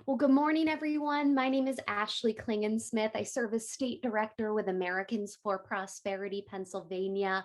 Well, good morning, everyone. My name is Ashley Klingensmith. I serve as State Director with Americans for Prosperity, Pennsylvania.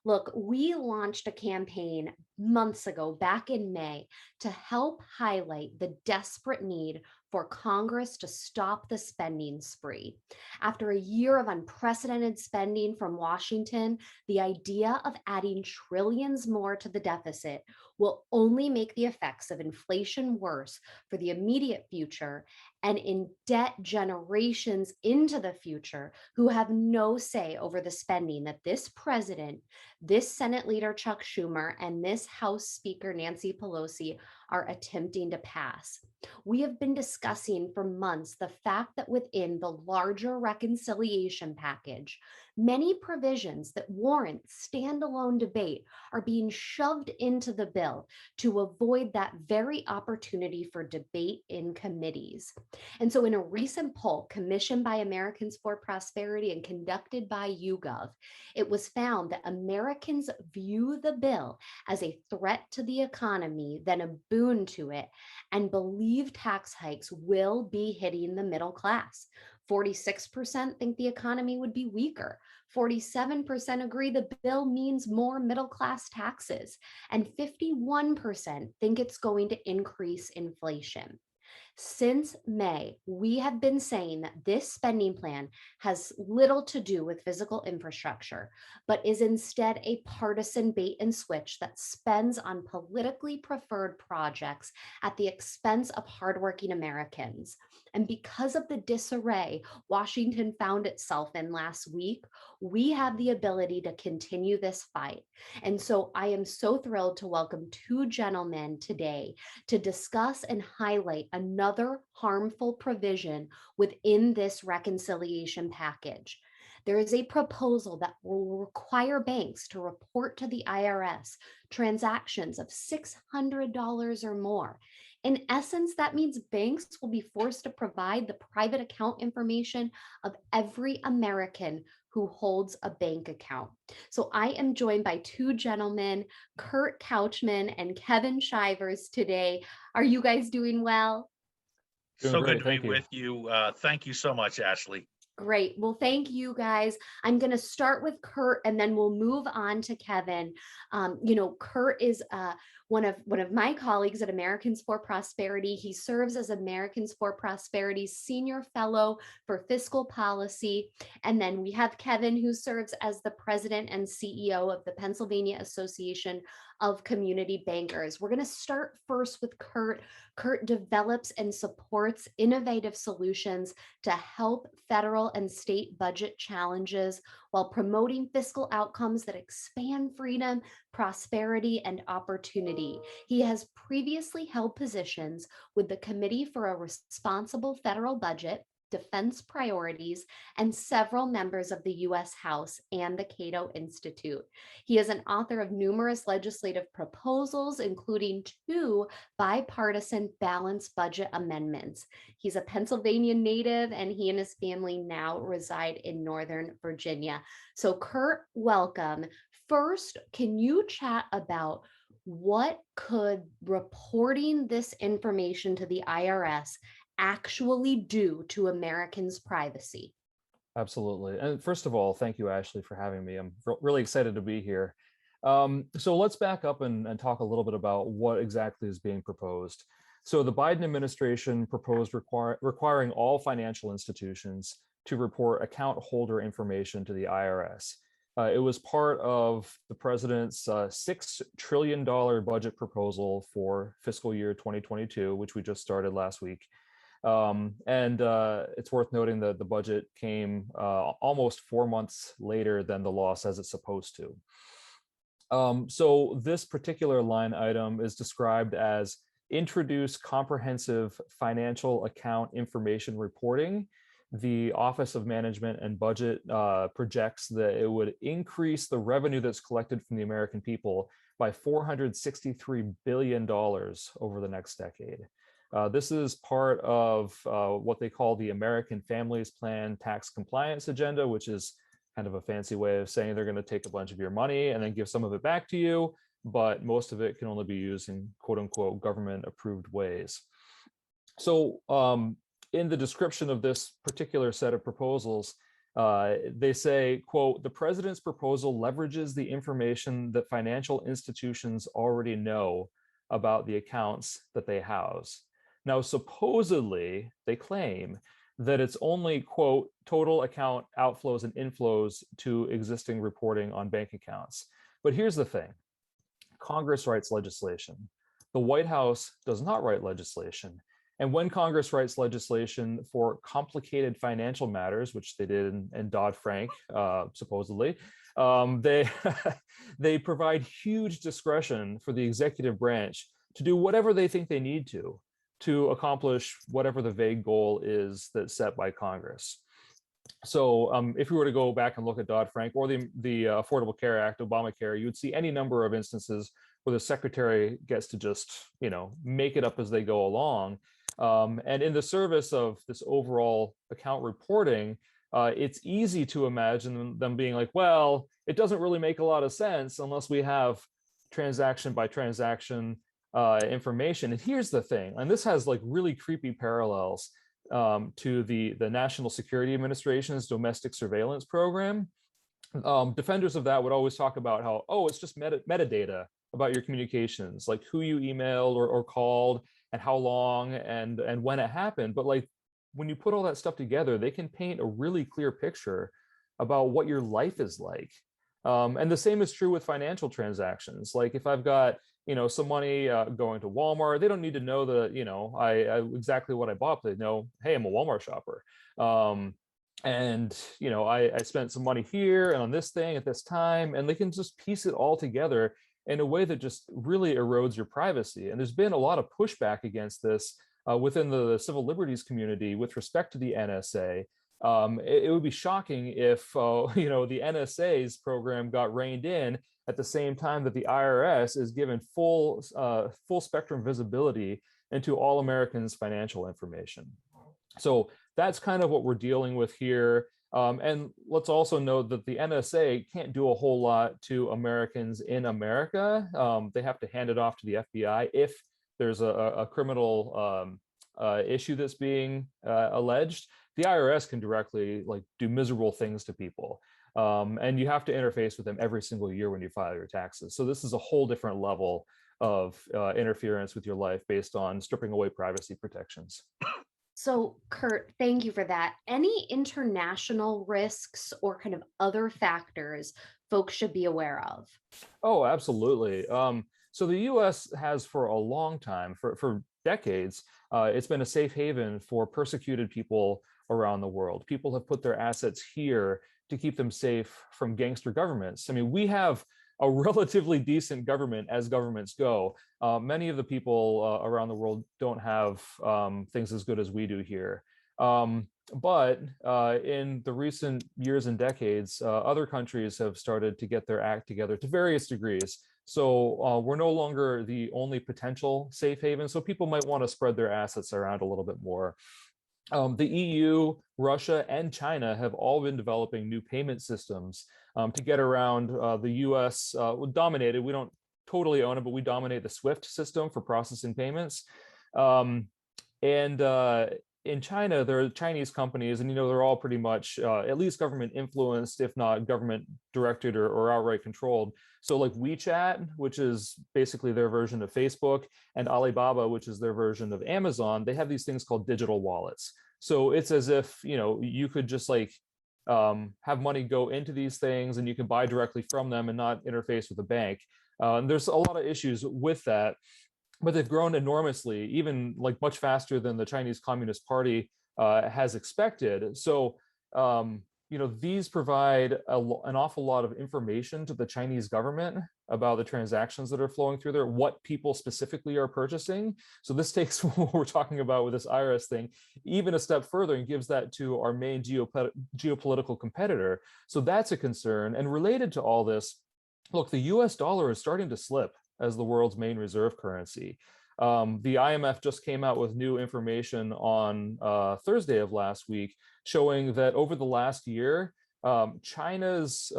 Look, we launched a campaign months ago, back in May, to help highlight the desperate need for Congress to stop the spending spree. After a year of unprecedented spending from Washington, the idea of adding trillions more to the deficit will only make the effects of inflation worse for the immediate future and in debt generations into the future who have no say over the spending that this president, this Senate leader Chuck Schumer, and this House Speaker Nancy Pelosi are attempting to pass. We have been discussing for months the fact that within the larger reconciliation package, many provisions that warrant standalone debate are being shoved into the bill to avoid that very opportunity for debate in committees. And so, in a recent poll commissioned by Americans for Prosperity and conducted by YouGov, it was found that Americans view the bill as a threat to the economy than a boon to it, and believe tax hikes will be hitting the middle class. 46% think the economy would be weaker. 47% agree the bill means more middle class taxes. And 51% think it's going to increase inflation. Since May, we have been saying that this spending plan has little to do with physical infrastructure, but is instead a partisan bait and switch that spends on politically preferred projects at the expense of hardworking Americans. And because of the disarray Washington found itself in last week, we have the ability to continue this fight. And so I am so thrilled to welcome two gentlemen today to discuss and highlight another harmful provision within this reconciliation package. There is a proposal that will require banks to report to the IRS transactions of $600 or more. In essence, that means banks will be forced to provide the private account information of every American who holds a bank account. So I am joined by two gentlemen, Kurt Couchman and Kevin Shivers today. Are you guys doing well? Doing So good great, to be thank you. with you. Thank you so much, Ashley. Great. Well, thank you guys. I'm going to start with Kurt and then we'll move on to Kevin. Kurt is one of my colleagues at Americans for Prosperity. He serves as Americans for Prosperity's Senior Fellow for Fiscal Policy. And then we have Kevin, who serves as the President and CEO of the Pennsylvania Association of Community Bankers. We're going to start first with Kurt. Kurt develops and supports innovative solutions to help federal and state budget challenges while promoting fiscal outcomes that expand freedom, prosperity, and opportunity. He has previously held positions with the Committee for a Responsible Federal Budget, Defense Priorities, and several members of the U.S. House and the Cato Institute. He is an author of numerous legislative proposals, including two bipartisan balanced budget amendments. He's a Pennsylvania native, and he and his family now reside in Northern Virginia. So, Kurt, welcome. First, can you chat about what could reporting this information to the IRS actually do to Americans' privacy? Absolutely. And first of all, thank you, Ashley, for having me. I'm really excited to be here. So let's back up and talk a little bit about what exactly is being proposed. So the Biden administration proposed requiring all financial institutions to report account holder information to the IRS. It was part of the president's $6 trillion budget proposal for fiscal year 2022, which we just started last week. It's worth noting that the budget came almost 4 months later than the law says it's supposed to. So this particular line item is described as introduce comprehensive financial account information reporting. The Office of Management and Budget projects that it would increase the revenue that's collected from the American people by $463 billion over the next decade. This is part of what they call the American Families Plan tax compliance agenda, which is kind of a fancy way of saying they're going to take a bunch of your money and then give some of it back to you, but most of it can only be used in quote unquote government approved ways. So in the description of this particular set of proposals, they say, quote, the president's proposal leverages the information that financial institutions already know about the accounts that they house. Now, supposedly, they claim that it's only, quote, total account outflows and inflows to existing reporting on bank accounts. But here's the thing. Congress writes legislation. The White House does not write legislation. And when Congress writes legislation for complicated financial matters, which they did in Dodd-Frank, supposedly, they they provide huge discretion for the executive branch to do whatever they think they need to accomplish whatever the vague goal is that's set by Congress. So if we were to go back and look at Dodd-Frank or the Affordable Care Act, Obamacare, you would see any number of instances where the secretary gets to just, make it up as they go along. And in the service of this overall account reporting, it's easy to imagine them being like, well, it doesn't really make a lot of sense unless we have transaction by transaction information. And here's the thing, and this has like really creepy parallels to the National Security Administration's domestic surveillance program. Defenders of that would always talk about how, oh, it's just metadata about your communications, like who you emailed or called and how long and when it happened. But like when you put all that stuff together, they can paint a really clear picture about what your life is like. And the same is true with financial transactions. Like if I've got some money going to Walmart, they don't need to know that I exactly what I bought, but they know, hey, I'm a Walmart shopper. And I spent some money here and on this thing at this time, and they can just piece it all together in a way that just really erodes your privacy. And there's been a lot of pushback against this within the civil liberties community with respect to the NSA. It would be shocking if the NSA's program got reined in at the same time that the IRS is given full spectrum visibility into all Americans' financial information. So that's kind of what we're dealing with here. And let's also note that the NSA can't do a whole lot to Americans in America. They have to hand it off to the FBI if there's a criminal issue that's being alleged. The IRS can directly do miserable things to people. And you have to interface with them every single year when you file your taxes. So this is a whole different level of interference with your life based on stripping away privacy protections. So, Kurt, thank you for that. Any international risks or kind of other factors folks should be aware of? Oh, absolutely. So the U.S. has for a long time, for decades, it's been a safe haven for persecuted people around the world. People have put their assets here to keep them safe from gangster governments. I mean, we have a relatively decent government as governments go. Many of the people around the world don't have things as good as we do here. But in the recent years and decades, other countries have started to get their act together to various degrees. So we're no longer the only potential safe haven. So people might want to spread their assets around a little bit more. The EU, Russia, and China have all been developing new payment systems to get around the US dominated. We don't totally own it, but we dominate the SWIFT system for processing payments. And in China, there are Chinese companies, and they're all pretty much at least government influenced, if not government directed or outright controlled. So like WeChat, which is basically their version of Facebook, and Alibaba, which is their version of Amazon, they have these things called digital wallets. So it's as if you could just have money go into these things, and you can buy directly from them and not interface with a bank. And there's a lot of issues with that, but they've grown enormously, even much faster than the Chinese Communist Party has expected. So these provide an awful lot of information to the Chinese government about the transactions that are flowing through there, what people specifically are purchasing. So this takes what we're talking about with this IRS thing even a step further and gives that to our main geopolitical competitor. So that's a concern. And related to all this, look, the US dollar is starting to slip as the world's main reserve currency. The IMF just came out with new information on Thursday of last week, showing that over the last year, China's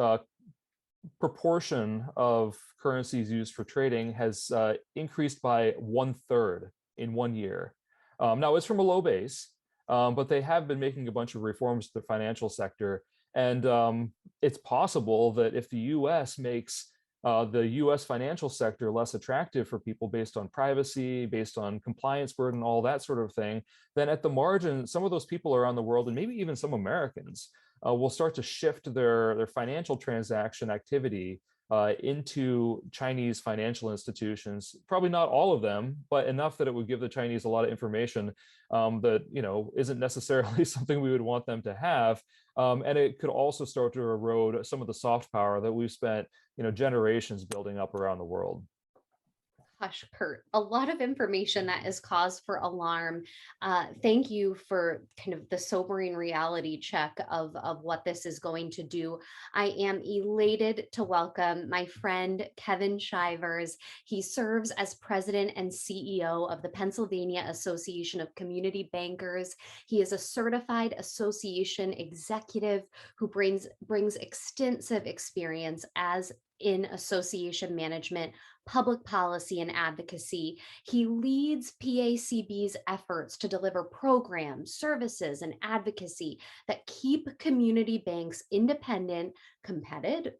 proportion of currencies used for trading has increased by 1/3 in 1 year. Now it's from a low base, but they have been making a bunch of reforms to the financial sector. And it's possible that if the US makes the US financial sector less attractive for people based on privacy, based on compliance burden, all that sort of thing, then at the margin, some of those people around the world, and maybe even some Americans, will start to shift their financial transaction activity into Chinese financial institutions. Probably not all of them, but enough that it would give the Chinese a lot of information that isn't necessarily something we would want them to have. And it could also start to erode some of the soft power that we've spent generations building up around the world. Hush, Kurt. A lot of information that is cause for alarm. Thank you for kind of the sobering reality check of what this is going to do. I am elated to welcome my friend Kevin Shivers. He serves as president and CEO of the Pennsylvania Association of Community Bankers. He is a certified association executive who brings extensive experience as in association management, public policy, and advocacy. He leads PACB's efforts to deliver programs, services, and advocacy that keep community banks independent,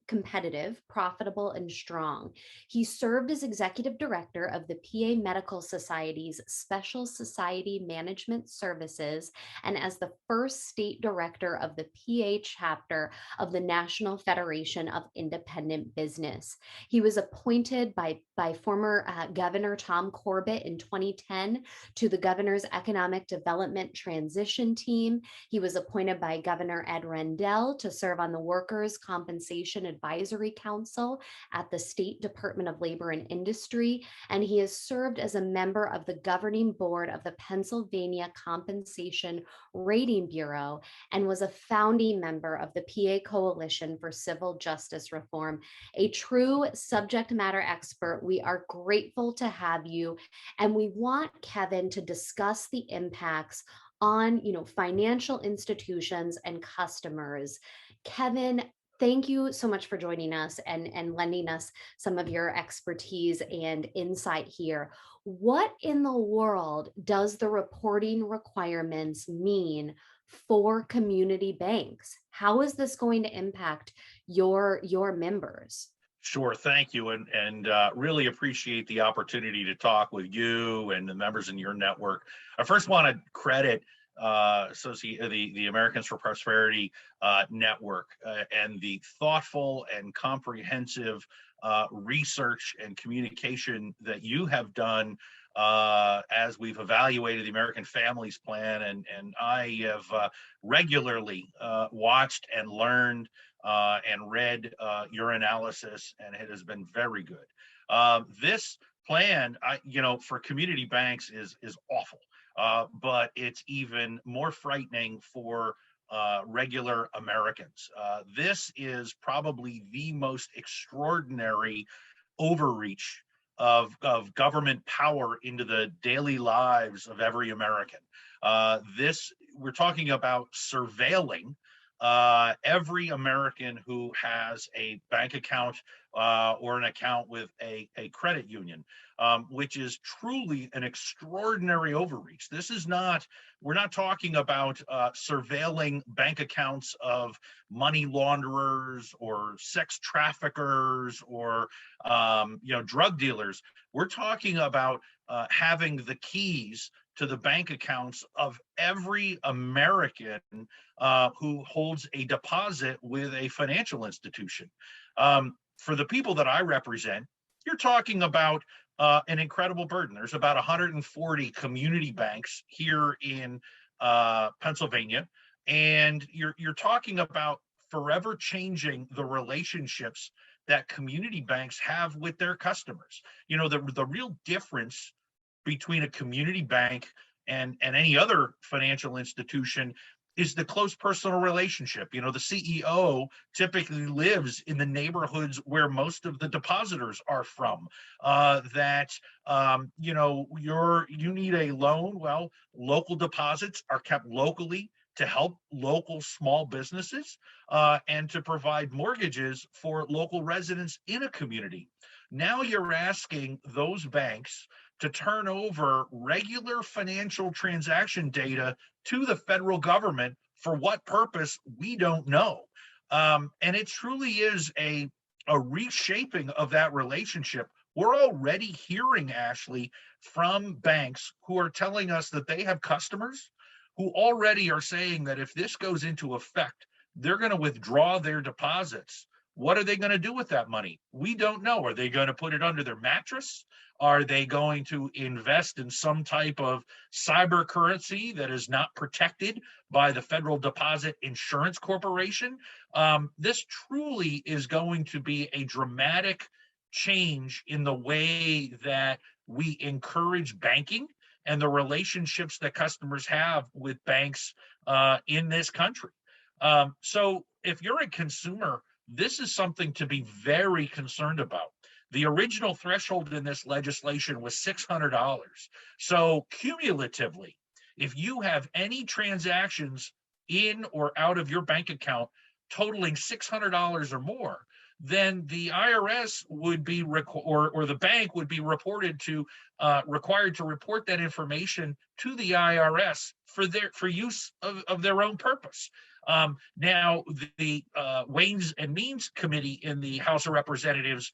competitive, profitable, and strong. He served as executive director of the PA Medical Society's Special Society Management Services and as the first state director of the PA chapter of the National Federation of Independent Business. He was appointed by former Governor Tom Corbett in 2010 to the governor's economic development transition team. He was appointed by Governor Ed Rendell to serve on the Workers' Compensation Advisory Council at the State Department of Labor and Industry, and he has served as a member of the governing board of the Pennsylvania Compensation Rating Bureau and was a founding member of the PA Coalition for Civil Justice Reform. A true subject matter expert. We are grateful to have you, and we want Kevin to discuss the impacts on financial institutions and customers. Kevin, thank you so much for joining us and lending us some of your expertise and insight here. What in the world does the reporting requirements mean for community banks? How is this going to impact your members? Sure, thank you, and really appreciate the opportunity to talk with you and the members in your network. I first want to credit the Americans for Prosperity network and the thoughtful and comprehensive research and communication that you have done as we've evaluated the American Families Plan, and I have regularly watched and learned and read your analysis, and it has been very good. This plan, for community banks is awful, but it's even more frightening for regular Americans. This is probably the most extraordinary overreach of government power into the daily lives of every American. We're talking about surveilling every American who has a bank account or an account with a credit union, which is truly an extraordinary overreach. We're not talking about surveilling bank accounts of money launderers or sex traffickers or drug dealers. We're talking about having the keys to the bank accounts of every American who holds a deposit with a financial institution. For the people that I represent, you're talking about an incredible burden. There's about 140 community banks here in Pennsylvania, and you're talking about forever changing the relationships that community banks have with their customers. The real difference between a community bank and any other financial institution is the close personal relationship. The CEO typically lives in the neighborhoods where most of the depositors are from. You need a loan. Well, local deposits are kept locally to help local small businesses and to provide mortgages for local residents in a community. Now you're asking those banks to turn over regular financial transaction data to the federal government. For what purpose, we don't know. And it truly is a reshaping of that relationship. We're already hearing, Ashley, from banks who are telling us that they have customers who already are saying that if this goes into effect, they're going to withdraw their deposits. What are they going to do with that money? We don't know. Are they going to put it under their mattress? Are they going to invest in some type of cyber currency that is not protected by the Federal Deposit Insurance Corporation? This truly is going to be a dramatic change in the way that we encourage banking and the relationships that customers have with banks in this country. So if you're a consumer, this is something to be very concerned about. The original threshold in this legislation was $600. So cumulatively, if you have any transactions in or out of your bank account totaling $600 or more, then the IRS would be or the bank would be required to report that information to the IRS for use of their own purpose. Now, the Ways and Means Committee in the House of Representatives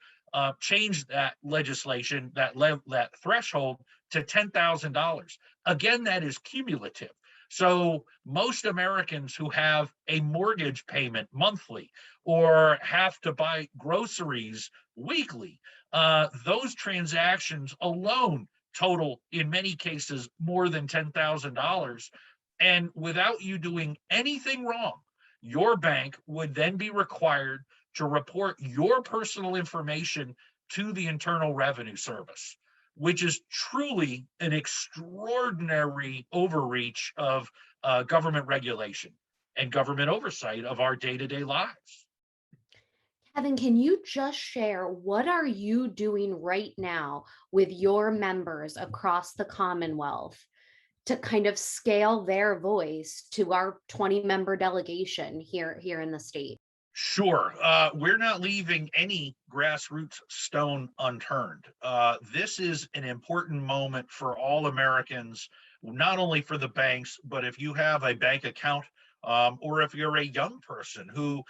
changed that legislation, that threshold, to $10,000. Again, that is cumulative. So most Americans who have a mortgage payment monthly or have to buy groceries weekly, those transactions alone total, in many cases, more than $10,000. And without you doing anything wrong, your bank would then be required to report your personal information to the Internal Revenue Service, which is truly an extraordinary overreach of government regulation and government oversight of our day-to-day lives. Kevin, can you just share what are you doing right now with your members across the Commonwealth to kind of scale their voice to our 20-member delegation here in the state? Sure. We're not leaving any grassroots stone unturned. This is an important moment for all Americans, not only for the banks, but if you have a bank account, or if you're a young person who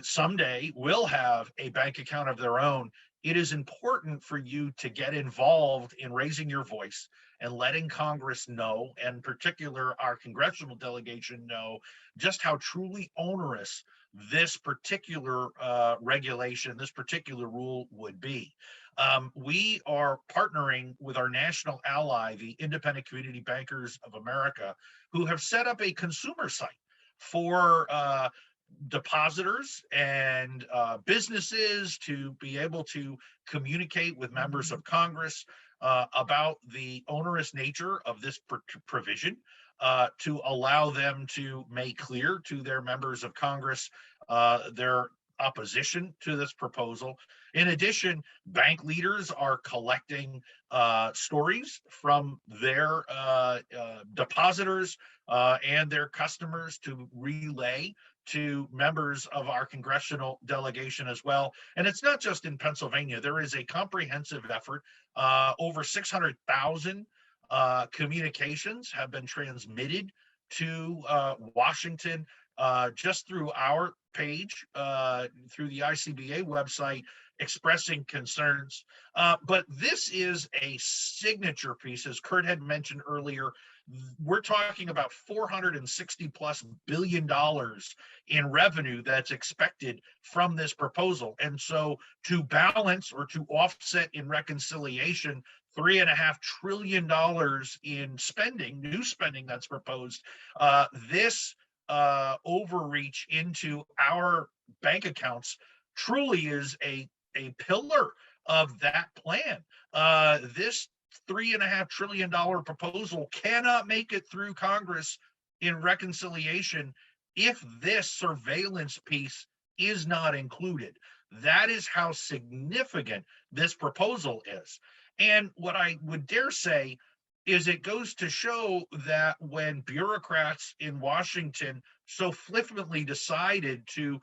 someday will have a bank account of their own, it is important for you to get involved in raising your voice and letting Congress know, and in particular our congressional delegation know, just how truly onerous this particular regulation, this particular rule would be. We are partnering with our national ally, the Independent Community Bankers of America, who have set up a consumer site for depositors and businesses to be able to communicate with members of Congress about the onerous nature of this provision, to allow them to make clear to their members of Congress their opposition to this proposal. In addition, bank leaders are collecting stories from their depositors and their customers to relay to members of our congressional delegation as well. And it's not just in Pennsylvania. There is a comprehensive effort. Over 600,000 communications have been transmitted to Washington just through our page, through the ICBA website, expressing concerns. But this is a signature piece, as Kurt had mentioned earlier. We're talking about $460+ billion in revenue that's expected from this proposal. And so to balance or to offset in reconciliation $3.5 trillion in spending, new spending that's proposed, this overreach into our bank accounts truly is a pillar of that plan. This $3.5 trillion proposal cannot make it through Congress in reconciliation if this surveillance piece is not included. That is how significant this proposal is. And what I would dare say is it goes to show that when bureaucrats in Washington so flippantly decided to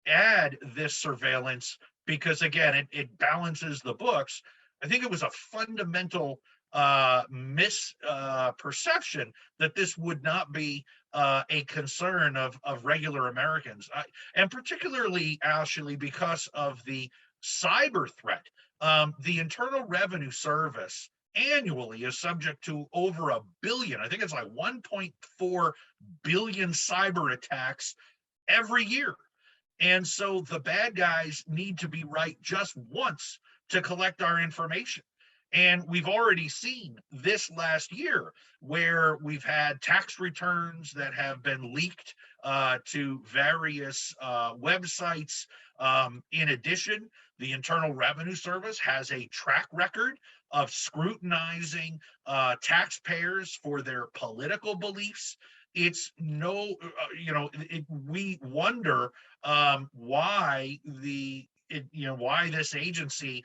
add this surveillance, because again, it balances the books, I think it was a fundamental misperception that this would not be a concern of regular Americans, and particularly, Ashley, because of the cyber threat. The Internal Revenue Service annually is subject to over a billion, I think it's like 1.4 billion cyber attacks every year. And so the bad guys need to be right just once to collect our information. And we've already seen this last year where we've had tax returns that have been leaked to various websites. In addition, the Internal Revenue Service has a track record of scrutinizing taxpayers for their political beliefs. It's no, we wonder why why this agency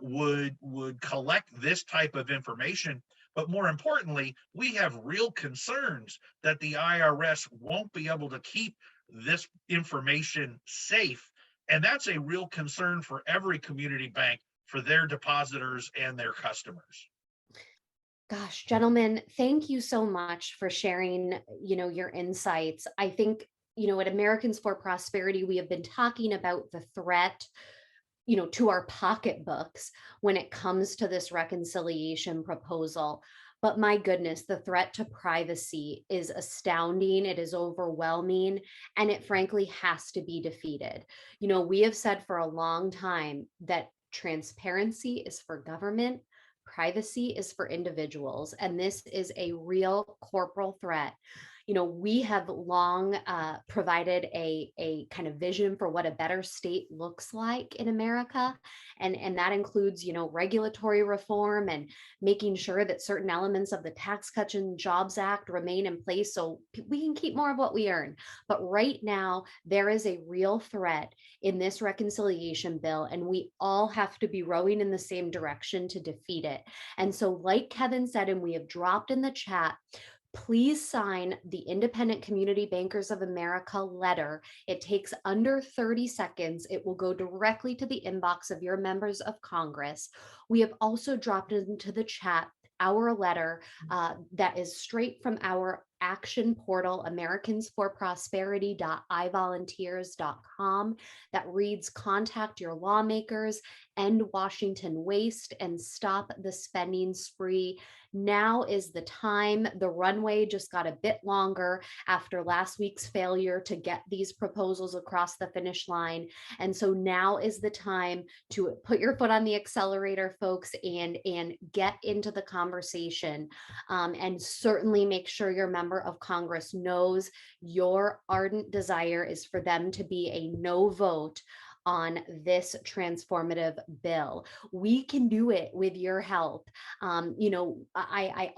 would collect this type of information. But more importantly, we have real concerns that the IRS won't be able to keep this information safe. And that's a real concern for every community bank, for their depositors and their customers. Gosh, gentlemen, thank you so much for sharing, your insights. I think, at Americans for Prosperity, we have been talking about the threat, to our pocketbooks when it comes to this reconciliation proposal. But my goodness, the threat to privacy is astounding. It is overwhelming, and it frankly has to be defeated. We have said for a long time that transparency is for government, privacy is for individuals, and this is a real corporal threat. We have long provided a kind of vision for what a better state looks like in America. And that includes, regulatory reform and making sure that certain elements of the Tax Cuts and Jobs Act remain in place so we can keep more of what we earn. But right now, there is a real threat in this reconciliation bill, and we all have to be rowing in the same direction to defeat it. And so, like Kevin said, and we have dropped in the chat, please sign the Independent Community Bankers of America letter. It takes under 30 seconds. It will go directly to the inbox of your members of Congress. We have also dropped into the chat our letter that is straight from our action portal, americansforprosperity.ivolunteers.com, that reads, contact your lawmakers, end Washington waste, and stop the spending spree. Now is the time. The runway just got a bit longer after last week's failure to get these proposals across the finish line. And so now is the time to put your foot on the accelerator, folks, and get into the conversation. And certainly make sure your member of Congress knows your ardent desire is for them to be a no vote on this transformative bill. We can do it with your help. I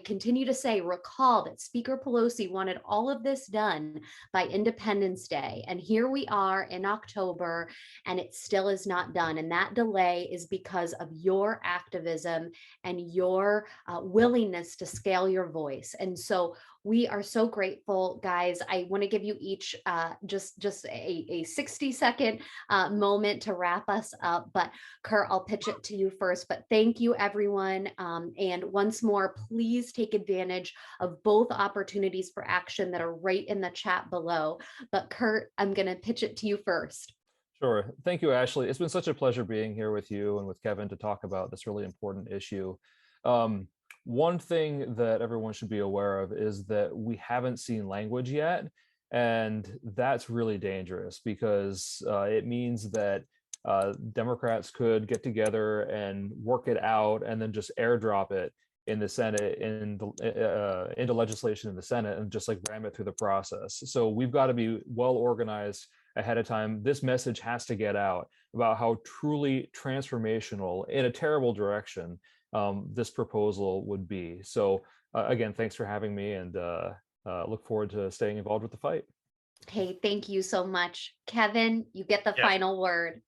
continue to say, recall that Speaker Pelosi wanted all of this done by Independence Day. And here we are in October, and it still is not done. And that delay is because of your activism and your willingness to scale your voice. And so we are so grateful, guys. I want to give you each just a 60-second moment to wrap us up. But Kurt, I'll pitch it to you first. But thank you, everyone. And once more, please take advantage of both opportunities for action that are right in the chat below. But Kurt, I'm going to pitch it to you first. Sure. Thank you, Ashley. It's been such a pleasure being here with you and with Kevin to talk about this really important issue. One thing that everyone should be aware of is that we haven't seen language yet, and that's really dangerous because it means that Democrats could get together and work it out and then just airdrop it in the Senate, into legislation in the Senate, and just like ram it through the process. So we've got to be well organized ahead of time. This message has to get out about how truly transformational in a terrible direction this proposal would be. So again, thanks for having me, and look forward to staying involved with the fight. Hey, thank you so much. Kevin, you get the final word.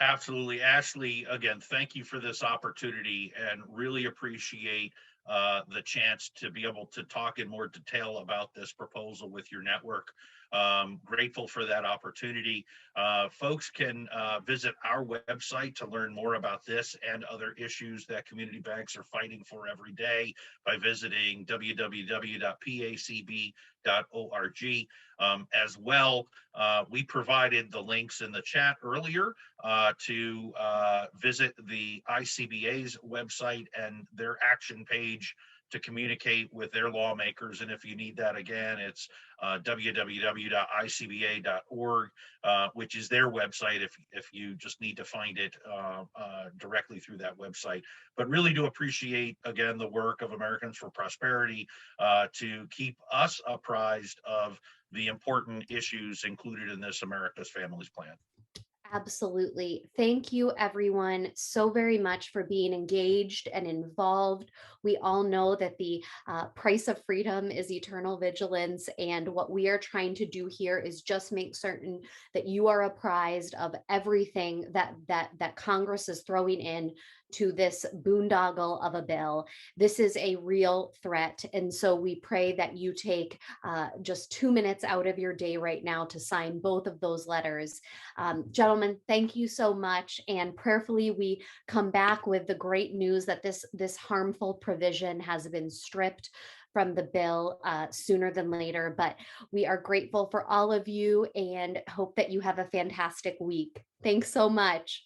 Absolutely. Ashley, again, thank you for this opportunity and really appreciate the chance to be able to talk in more detail about this proposal with your network. Grateful for that opportunity. Folks can visit our website to learn more about this and other issues that community banks are fighting for every day by visiting www.pacb.org. As well, we provided the links in the chat earlier to visit the ICBA's website and their action page to communicate with their lawmakers. And if you need that again, it's www.icba.org, which is their website if you just need to find it directly through that website. But really do appreciate, again, the work of Americans for Prosperity to keep us apprised of the important issues included in this America's Families Plan. Absolutely. Thank you, everyone, so very much for being engaged and involved. We all know that the price of freedom is eternal vigilance. And what we are trying to do here is just make certain that you are apprised of everything that Congress is throwing in to this boondoggle of a bill. This is a real threat. And so we pray that you take just 2 minutes out of your day right now to sign both of those letters. Gentlemen, thank you so much. And prayerfully, we come back with the great news that this harmful provision has been stripped from the bill sooner than later. But we are grateful for all of you and hope that you have a fantastic week. Thanks so much.